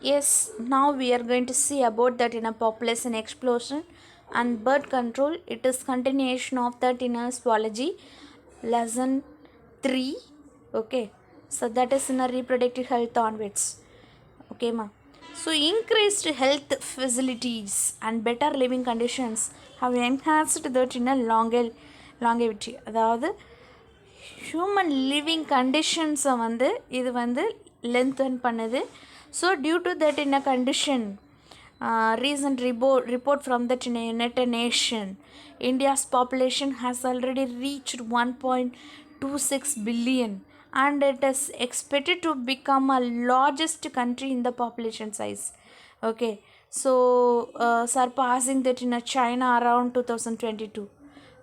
Yes, now we are going to see about that in a population explosion and birth control. It is continuation of that in a zoology lesson 3. Okay, so that is in a reproductive health onwards. Okay, ma. So increased health facilities and better living conditions have enhanced that in a longevity. அதாவது human living கண்டிஷன்ஸை வந்து இது வந்து lengthen பண்ணுது. So due to that in a condition recent report from the United Nations, India's population has already reached 1.26 billion and it is expected to become a largest country in the population size. Okay, so surpassing that in a China around 2022.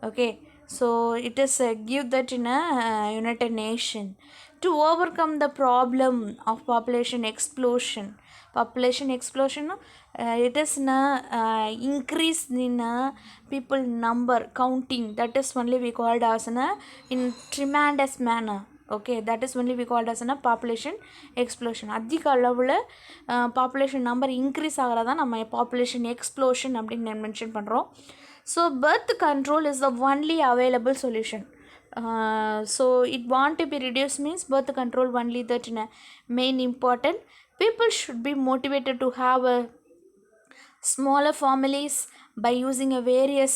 Okay, so it is give that in a United Nation to overcome the problem of population explosion. It is in a increase in a people number counting, that is only we called as in tremendous manner. Okay, that is only we called as a population explosion. அதிக அளவில் population number increase ஆகிறதா நம்ம population explosion அப்படின்னு mention பண்ணுறோம். So birth control is the only available solution. So it want to be reduced means birth control only that in a main important. People should be motivated to have a smaller families by using a various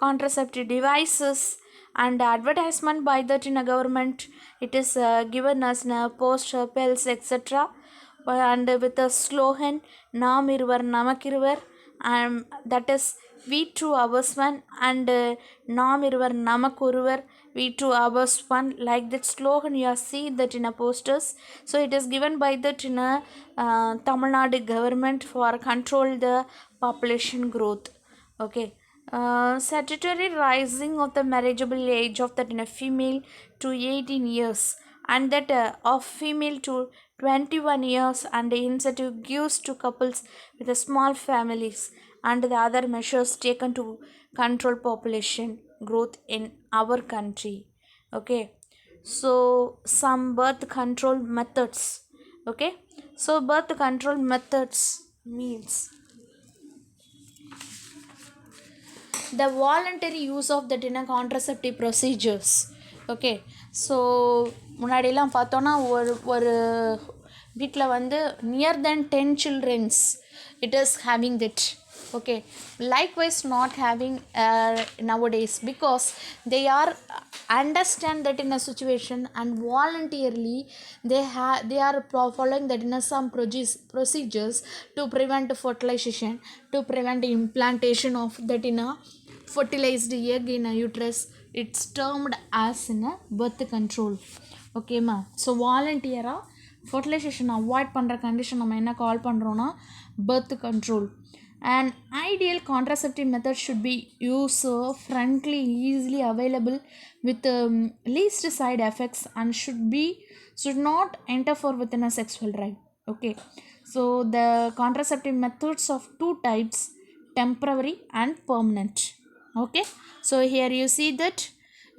contraceptive devices and advertisement by that in a government. It is given as a poster pills etc, and with a slogan நாம் இருவர் Namakkiruvar, that is we two ours one, and நாம் இருவர் நமக்கொருவர் we two ours one, like that slogan you are see that in a posters. So it is given by that in a Tamil Nadu government for control the population growth. Okay, statutory rising of the marriageable age of that in a female to 18 years and that of female to 21 years, and the incentive gives to couples with a small families, and the other measures taken to control population growth in our country. Okay, so some birth control methods. Okay, so birth control methods means the voluntary use of the contraceptive procedures. Okay, so முன்னாடிலாம் பார்த்தோன்னா ஒரு வீட்டில் வந்து near then 10 childrens it is having that. Okay, likewise not having nowadays because they are understand that in a situation and voluntarily they are following that in some procedures to prevent fertilization, to prevent implantation of that in a fertilized egg in a uterus. It's termed as in a birth control. Okay ma, so volunteer fertilization avoid பண்ணுற condition நம்ம என்ன கால் பண்ணுறோன்னா birth control. An ideal contraceptive method should be user friendly, easily available with least side effects and should not interfere within a sexual drive. Okay, so the contraceptive methods of two types, temporary and permanent. Okay, so here you see that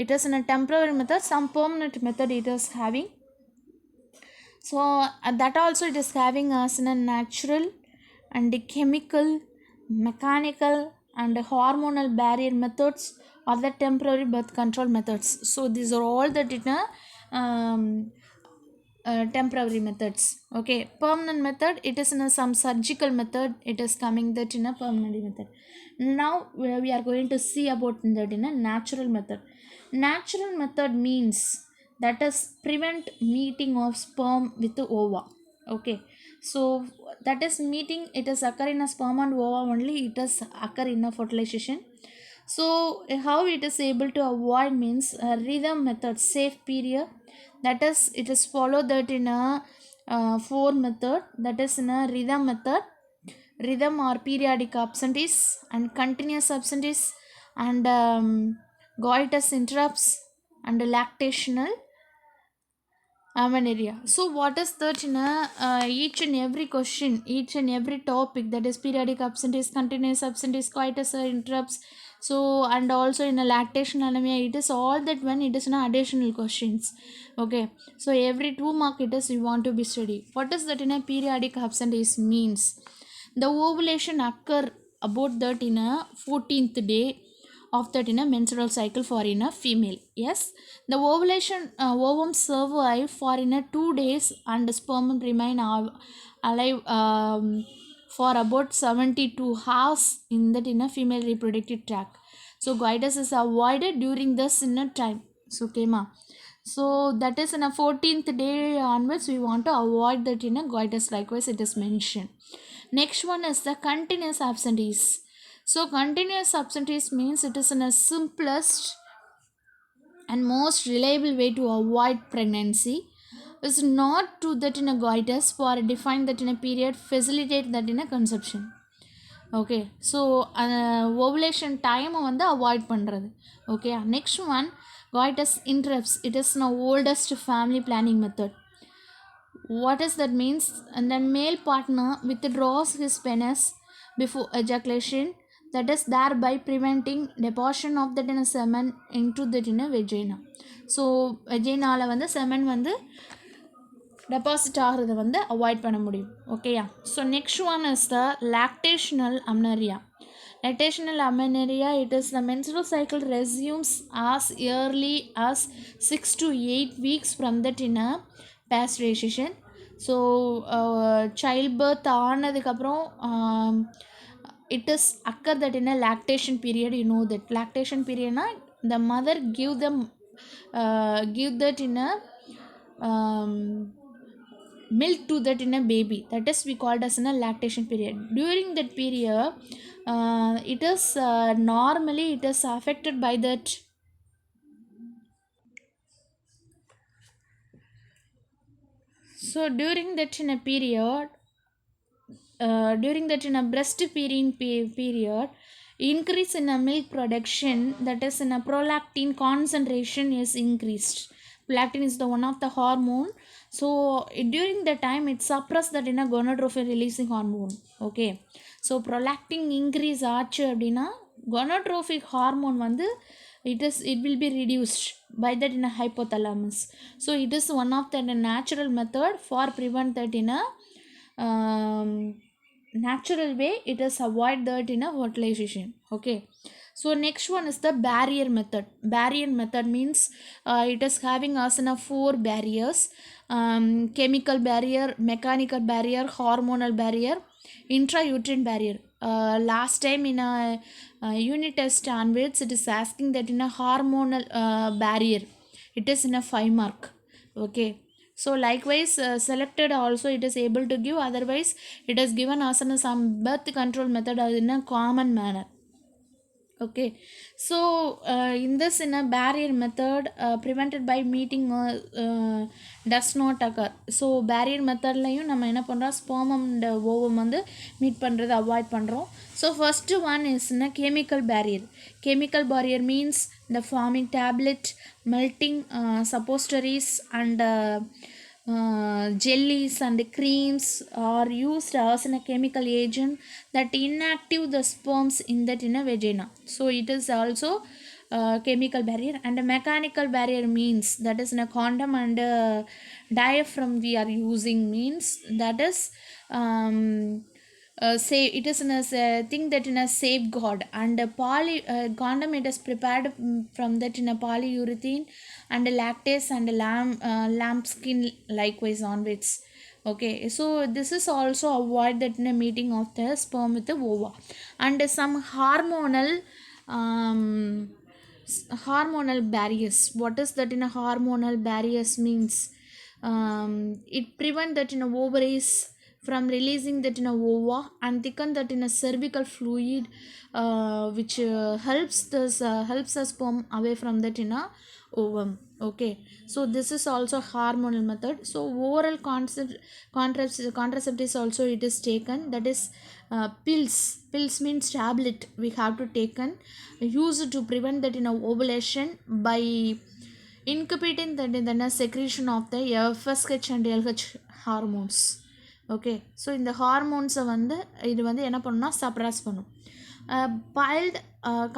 it is in a temporary method, some permanent method it is having. So that also it is having as in a natural and chemical, mechanical and hormonal barrier methods or the temporary birth control methods. So these are all the temporary methods. Okay, permanent method it is in some surgical method, it is coming that in a permanent method. Now we are going to see about that in a natural method. Natural method means that is prevent meeting of sperm with the ova. Okay, so that is meeting, it is occur in a sperm and ova only, it is occur in a fertilization. So how it is able to avoid means rhythm method, safe period, that is it is follow that in a 4 method, that is in a rhythm method. Rhythm or periodic absentees and continuous absentees and goitus interrupts and lactational amenorrhea. So what is that in each and every question, each and every topic, that is periodic absentees, continuous absentees, coitus interrupts, So and also in a lactation anemia, it is all that when it is an additional questions. Okay, so every 2 mark it is you want to be study. What is that in a periodic absenteeism means? The ovulation occur about that in a 14th day of that in a menstrual cycle for in a female. Yes, the ovulation ovum survive for in a 2 days and sperm remain alive for about 72 hours in that in a female reproductive tract. So coitus is avoided during this in a time. So kema, so that is in a 14th day onwards we want to avoid that in a coitus, likewise it is mentioned. Next one is the continuous absentees. So continuous absentees means it is in a simplest and most reliable way to avoid pregnancy. Is not to that in a coitus for define that in a period, facilitate that in a conception. Okay, so ovulation time வந்து avoid பண்ணுறது. Okay, next one, coitus interrupts. It is the oldest family planning method. What does that means? And the male partner withdraws his penis before ejaculation, that is thereby preventing deposition of that in a semen into the in a vagina. So vagina வந்து semen வந்து deposit ஆகிறத வந்து avoid பண்ண முடியும். ஓகேயா? So next one is the lactational amenorrhea. Lactational amenorrhea, it is the menstrual cycle resumes as early as 6 to 8 weeks from that in a pasteurization. So childbirth ஆனதுக்கப்புறம் it is occur that in a lactation period. You know that lactation period na the mother give that in a milk to that in a baby, that is we called as in a lactation period. During that period it is normally it is affected by that. So during that in a period during that in a breastfeeding period, increase in a milk production, that is in a prolactin concentration is increased. Prolactin is the one of the hormone. So during the time it suppress that in a gonadotrophin releasing hormone. Okay, so prolactin increase ஆச்சு அப்படின்னா gonadotrophic hormone வந்து it will be reduced by that in a hypothalamus. So it is one of the natural method for prevent that in a natural way, it is avoid that in a fertilization. Okay, so next one is the barrier method. Barrier method means it is having us in a 4 barriers: chemical barrier, mechanical barrier, hormonal barrier, intrauterine barrier. Last time in a unit test onwards, it is asking that in a hormonal barrier, it is in a 5 mark. Okay, so likewise selected also it is able to give, otherwise it is given as some birth control method in a common manner. Okay, so in this in a barrier method prevented by meeting does not occur. So barrier method லையும் நம்ம என்ன பண்ணுறோம், ஸ்பெர்மம் and ovum வந்து meet பண்ணுறது avoid பண்ணுறோம். So first one is in a chemical barrier. Chemical barrier means the forming tablet, melting suppositories and jellies and creams are used as a chemical agent that inactive the sperms in that in a vagina. So it is also chemical barrier. And a mechanical barrier means that is in a condom and diaphragm we are using, means that is say it is in a thing that in a safeguard. And a condom it is prepared from that in a polyurethane and lactase and lambskin likewise onwards. Okay, so this is also avoid that in a meeting of the sperm with the ova. And some hormonal barriers. What is that in a hormonal barriers means it prevent that in a ovaries from releasing that in a ova and thicken that in a cervical fluid which helps the sperm away from that in a ovum. Okay, so this is also hormonal method. So oral contraceptives also it is taken, that is pills means tablet we have to taken, used to prevent that in a ovulation by inhibiting that in the secretion of the FSH and LH hormones. Okay, so இந்த ஹார்மோன்ஸை வந்து இது வந்து என்ன பண்ணுன்னா suppress பண்ணும்.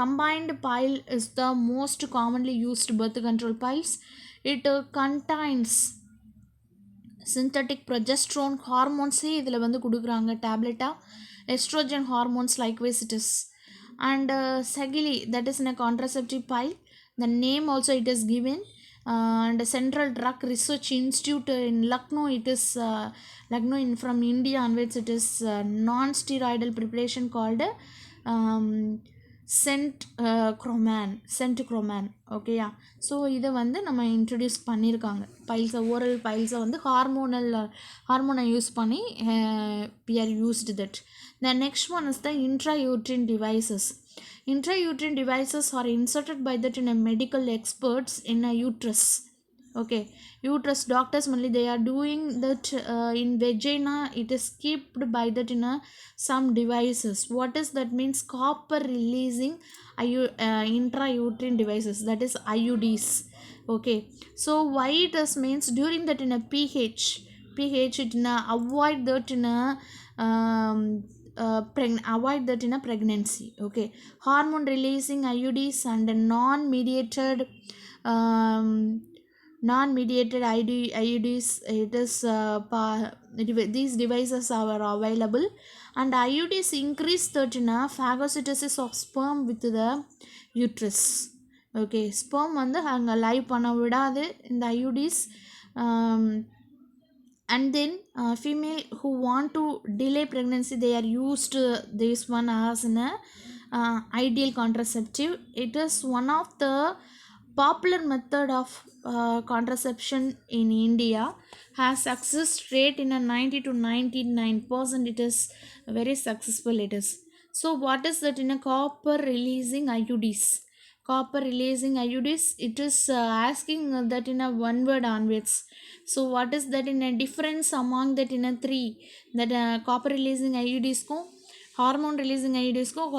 Combined pile is the most commonly used birth control piles. It contains synthetic progesterone hormones இதில் வந்து கொடுக்குறாங்க டேப்லெட்டாக estrogen hormones likewise it is and sagili that is in a contraceptive pile the name also it is given and Central Drug Research Institute in Lucknow it is Lucknow from India onwards it is non-steroidal preparation called um, சென்ட்க்ரோமேன் ஓகேயா so இதை வந்து நம்ம introduce பண்ணியிருக்காங்க பைல்ஸை oral பைல்ஸை வந்து ஹார்மோனை use பண்ணி we are used that. The next one is the intrauterine devices. Intrauterine devices are inserted by that in a medical experts in a uterus. Okay, uterus doctors only they are doing that in vagina it is kept by that in a some devices. What is that means? Copper releasing intrauterine devices, that is IUDs. Okay, so why it is means during that in a pH it in a avoid that in a avoid that in a pregnancy. Okay, hormone releasing IUDs and non-mediated IUDs it is these devices are available and IUDs increase that in a phagocytosis of sperm with the uterus. Okay, sperm வந்து அங்கே live பண்ண விடாது இந்த IUDs and then female who want to delay pregnancy they are used this one as an ideal contraceptive. It is one of the popular method of contraception in India, has success rate in a 90 to 99%. It is very successful it is. So what is that in a copper releasing IUDs? Copper releasing IUDs it is asking that in a one word onwards. So what is that in a difference among that in a three that copper releasing IUDs ko hormone releasing ஐயூடிஸ்க்கும்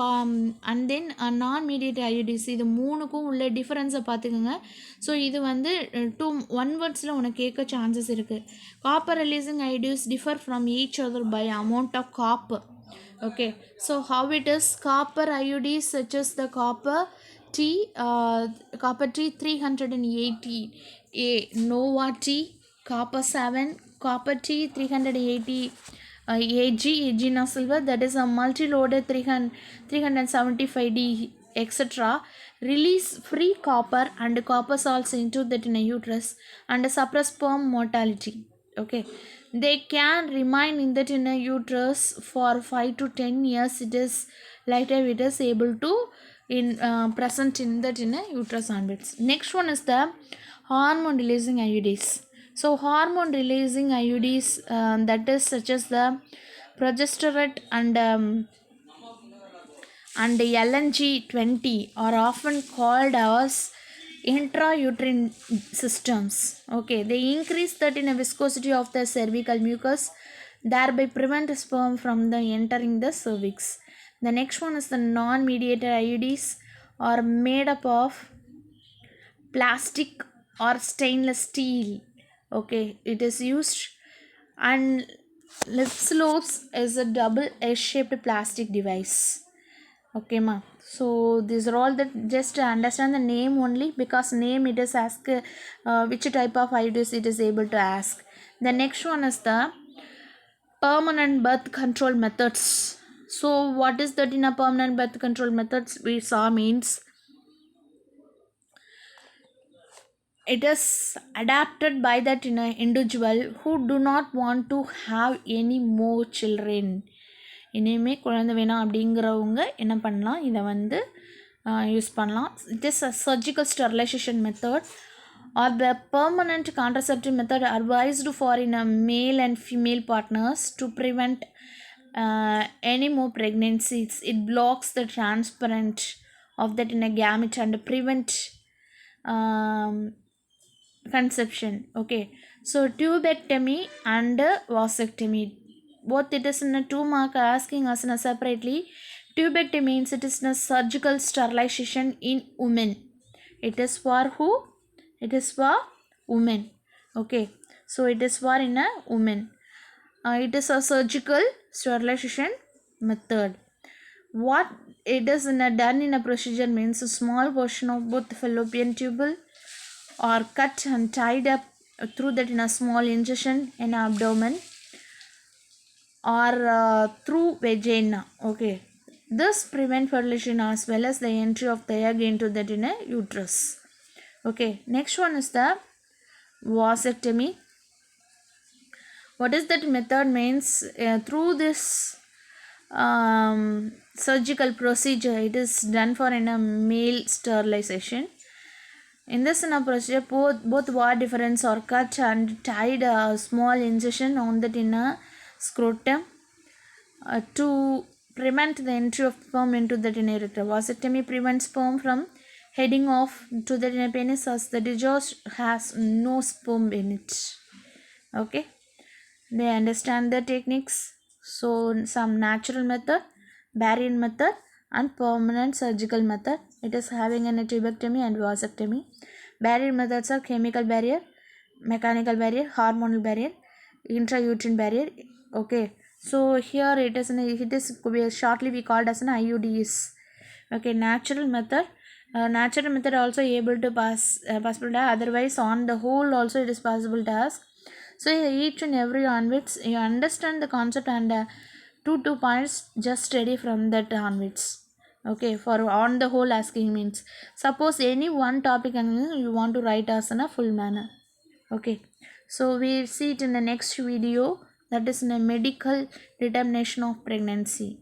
and then non mediated ஐயூடிஸ் இது மூணுக்கும் உள்ள டிஃப்ரென்ஸை பார்த்துக்கோங்க. So இது வந்து one வேர்ட்ஸில் உனக்கு கேட்க chances இருக்குது. Copper releasing IUDs differ from each other by amount of copper. Okay, so how it is? Copper IUDs such as the copper T 380 A, Nova T, copper 7, copper T 380 AG silver, that is a multi-loaded 375D etc. release free copper and copper salts into that in a uterus and suppress sperm mortality. Okay, they can remain in that in a uterus for 5 to 10 years. It is later it is able to present in that in a uterus onwards. Next one is the hormone releasing IUDs. So hormone releasing IUDs that is such as the progesterone and LNG-20 are often called as intrauterine systems. Okay, they increase that in a viscosity of the cervical mucus, thereby prevent sperm from the entering the cervix. The next one is the non-mediated IUDs are made up of plastic or stainless steel. Okay, it is used and lips lobes is a double S-shaped plastic device. Okay ma, so these are all that just to understand the name only, because name it is ask which type of IUDs it is able to ask. The next one is the permanent birth control methods. So what is that in a permanent birth control methods? We saw means it is adapted by that in an individual who do not want to have any more children. இனிமேல் குழந்தை வேணாம் அப்படிங்கிறவங்க என்ன பண்ணலாம், இதை வந்து use பண்ணலாம். It is a surgical sterilisation method or the permanent contraceptive method advised for in a male and female partners to prevent any more pregnancies. It blocks the transparent of that in a gamete and prevent conception. Okay, so tubectomy and vasectomy, both it is in a 2 mark asking us in a separately. Tubectomy means it is a surgical sterilization in women. It is for who? It is for women. Okay, so it is for in a woman. It is a surgical sterilization method. what it is done in a procedure means a small portion of both fallopian tubule or cut and tied up through that in a small incision in abdomen or through vagina. Okay, this prevent fertilization as well as the entry of the egg into that in a uterus. Okay, next one is the vasectomy. What is that method means? Through this surgical procedure, it is done for in a male sterilization. In this procedure, both wire difference are cut and tied a small incision on that in a scrotum to prevent the entry of sperm into the urethra. Vasectomy prevents sperm from heading off to the penis as the discharge has no sperm in it. Okay, they understand the techniques. So some natural method, barium method, and permanent surgical method. It is having a tubectomy and vasectomy. Barrier methods are chemical barrier, mechanical barrier, hormonal barrier, intrauterine barrier. Okay, so here it is shortly we called as an IUDs. Okay, natural method. Natural method also able to possible to otherwise on the whole also it is possible to ask. So each and every onwards you understand the concept and 2 points just study from that onwards. Okay, for on the whole asking means suppose any one topic and you want to write as in a full manner. Okay, so we see it in the next video, that is in a medical determination of pregnancy.